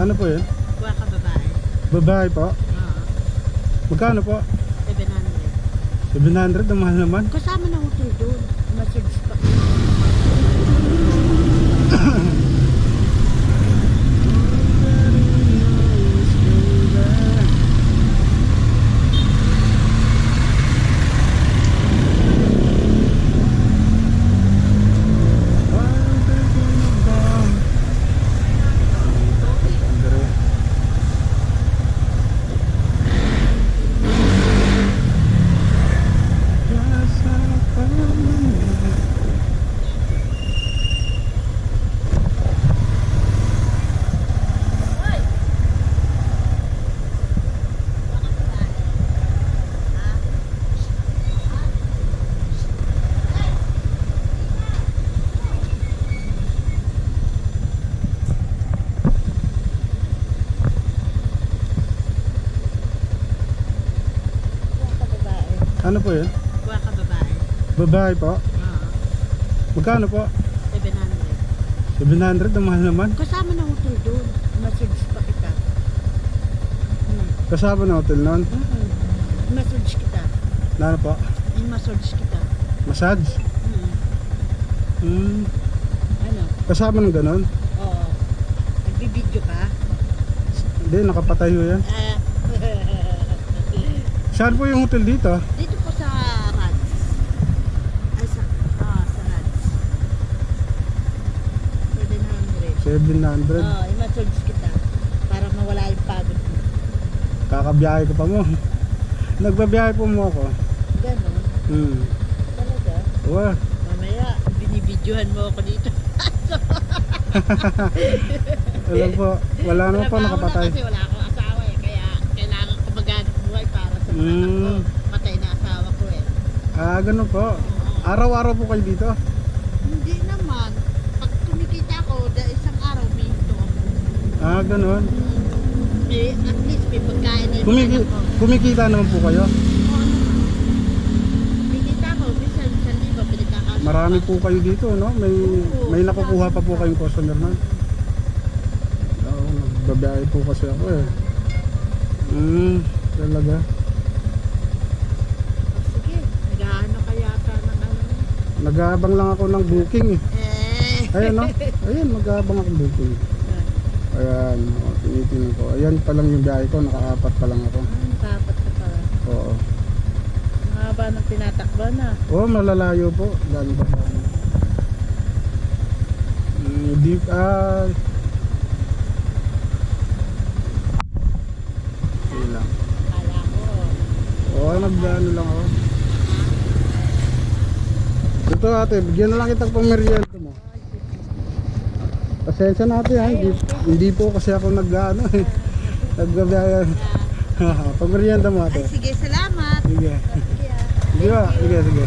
Ano po yun? Kuha ka babae. Babae po? Oo. Magkano po? 700. 700, ang mahal naman. Kasama ng hotel doon. Massage pa. Ano po yun? Kuha ka babae. Babae po? Oo. Magkano po? 700. 700, ang mahal naman. Kasama ng hotel doon. Massage pa kita. Kasama ng hotel nun? Massage kita. Ano po? I-massage kita. Massage? Ano? Kasama ng ganon? Oo. Nagbibideo ka? Hindi, nakapatay ho yan. Saan po yung hotel dito? Dito po sa Rads. Ay, sa Rads. 700. 700. I-massage kita. Para mawala yung pagod mo. Kakabiyahe ko pa mo. Nagbabiyahe po mo ako. Ganon. Talaga? Wah. Mamaya, binibidyohan mo ako dito. Wala po. Wala naman po, nakapatay. Kasi wala akong asawa eh. Kaya kailangan ko maghanap buhay para sa mga anak ko. Patay na asawa ko eh. Ah, ganun po. Araw-araw po kayo dito? Hindi naman. Pag kumikita ko, isang araw minto ako. Ah, ganun. Eh, at least may pagkain na yung anak ko. Kumikita naman po kayo? Oo naman. Kumikita ko, minsan 1,000 pinagkakasya. Marami po kayo dito, no? May nakukuha pa po kayong customer na. Oo, nagbabiyahe po kasi ako eh. Talaga. Sige, nag-ano ka yata ng ano. Nag-aabang lang ako ng booking eh. Ayan, no? Ayan, mag-aabang ako ng booking. Ayan, tinitingnan ko. Ayan pa lang yung biyahe ko, naka-apat pa lang ako. Dapat ka pala. Oo. Ang haba ng tinatakbo na. Oo, malalayo po. Galing pa po. Deep, Sige lang. Kala ko. Oo, nag-ano lang ako. Ito ate, bigyan na lang kitang pang-merienda mo. Pasensya natin ha, hindi po kasi ako nag-ano eh. Nagbabiyahe. Pang-merienda mo ate. Ay, sige, salamat. Sige. Sige, Sige ba? Sige, sige.